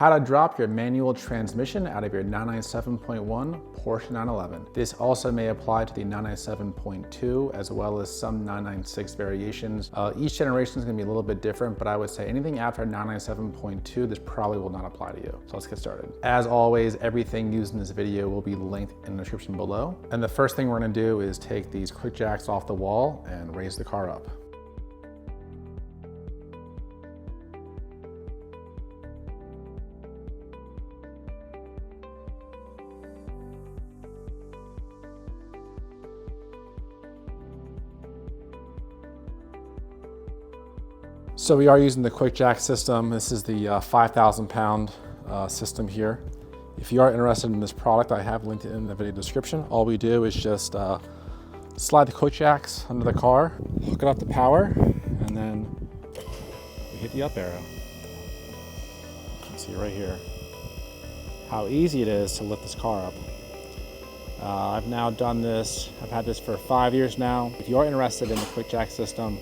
How to drop your manual transmission out of your 997.1 Porsche 911. This also may apply to the 997.2 as well as some 996 variations. Each generation is going to be a little bit different, but I would say anything after 997.2, this probably will not apply to you. So let's get started. As always, everything used in this video will be linked in the description below. And the first thing we're going to do is take these QuickJacks off the wall and raise the car up. So we are using the QuickJack system. This is the 5,000 pound system here. If you are interested in this product, I have linked it in the video description. All we do is just slide the QuickJacks under the car, hook it up to power, and then we hit the up arrow. You can see right here how easy it is to lift this car up. I've now done this, I've had this for 5 years now. If you are interested in the QuickJack system,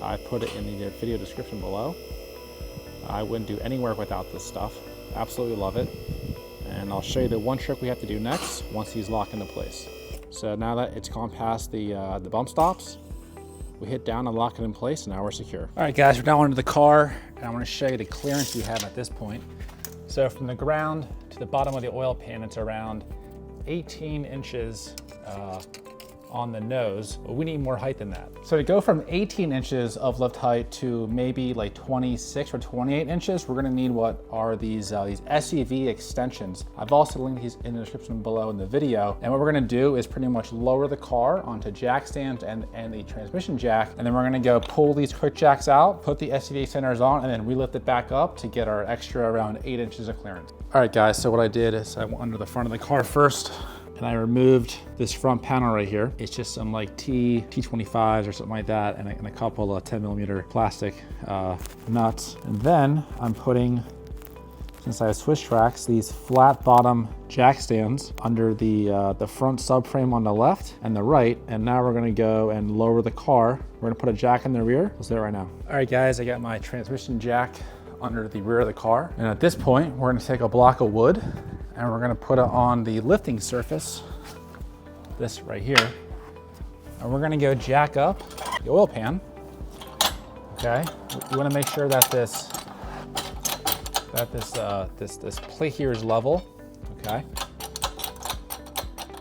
I put it in the video description below. I wouldn't do any work without this stuff. Absolutely love it. And I'll show you the one trick we have to do next once he's locked into place. So now that it's gone past the bump stops, we hit down and lock it in place, and now we're secure. All right, guys, we're now into the car, and I want to show you the clearance we have at this point. So from the ground to the bottom of the oil pan, it's around 18 inches on the nose, but we need more height than that. So to go from 18 inches of lift height to maybe like 26 or 28 inches, we're gonna need what are these SUV extensions. I've also linked these in the description below in the video. And what we're gonna do is pretty much lower the car onto jack stands and the transmission jack. And then we're gonna go pull these QuickJacks out, put the SUV extenders on, and then relift it back up to get our extra around 8 inches of clearance. All right, guys, so what I did is I went under the front of the car first, and I removed this front panel right here. It's just some like T25s or something like that, and a couple of 10mm plastic nuts. And then I'm putting, since I have Swiss tracks, these flat bottom jack stands under the front subframe on the left and the right. And now we're gonna go and lower the car. We're gonna put a jack in the rear. Let's do it right now. All right, guys, I got my transmission jack under the rear of the car. And at this point, we're gonna take a block of wood and we're gonna put it on the lifting surface, this right here. And we're gonna go jack up the oil pan, okay? You wanna make sure that this plate here is level, okay?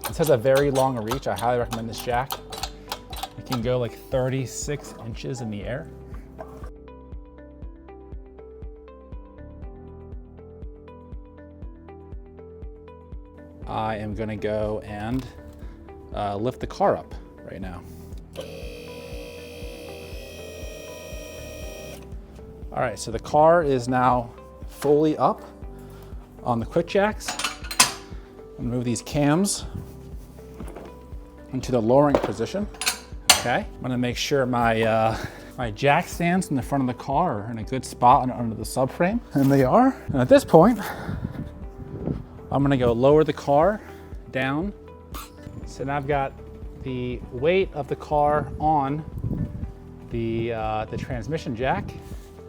This has a very long reach. I highly recommend this jack. It can go like 36 inches in the air. I am gonna go and lift the car up right now. All right, so the car is now fully up on the QuickJacks. I'm gonna move these cams into the lowering position, okay? I'm gonna make sure my jack stands in the front of the car are in a good spot under the subframe, and they are. And at this point, I'm gonna go lower the car down. So now I've got the weight of the car on the transmission jack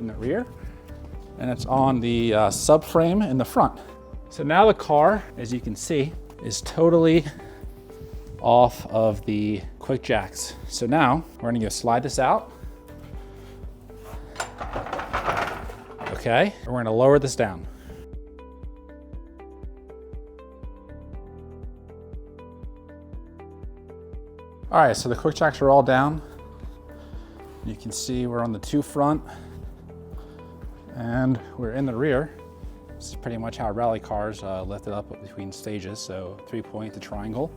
in the rear, and it's on the subframe in the front. So now the car, as you can see, is totally off of the QuickJacks. So now we're gonna go slide this out. Okay, we're gonna lower this down. All right, so the QuickJacks are all down. You can see we're on the two front and we're in the rear. This is pretty much how rally cars lift it up between stages, so 3-point to triangle.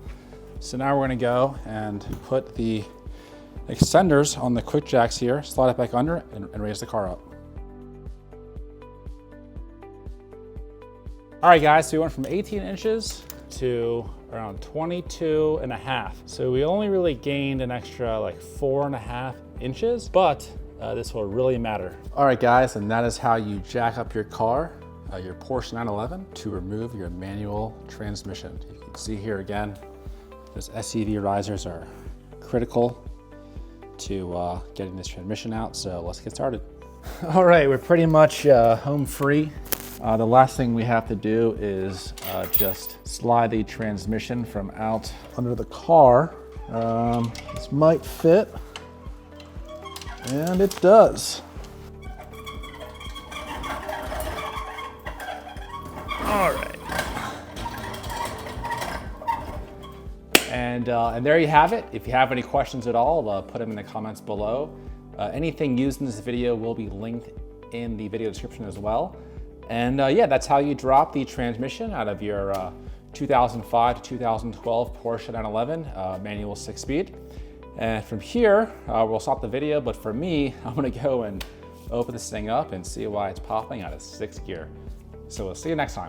So now we're gonna go and put the extenders on the QuickJacks here, slide it back under and raise the car up. All right, guys, so we went from 18 inches to around 22.5. So we only really gained an extra like 4.5 inches, but this will really matter. All right, guys, and that is how you jack up your car, your Porsche 911, to remove your manual transmission. You can see here again, those SUV risers are critical to getting this transmission out. So let's get started. All right, we're pretty much home free The last thing we have to do is just slide the transmission from out under the car. This might fit, and it does. All right. And there you have it. If you have any questions at all, put them in the comments below. Anything used in this video will be linked in the video description as well. And yeah, that's how you drop the transmission out of your 2005 to 2012 Porsche 911 manual 6-speed. And from here, we'll stop the video, but for me, I'm gonna go and open this thing up and see why it's popping out of 6th gear. So we'll see you next time.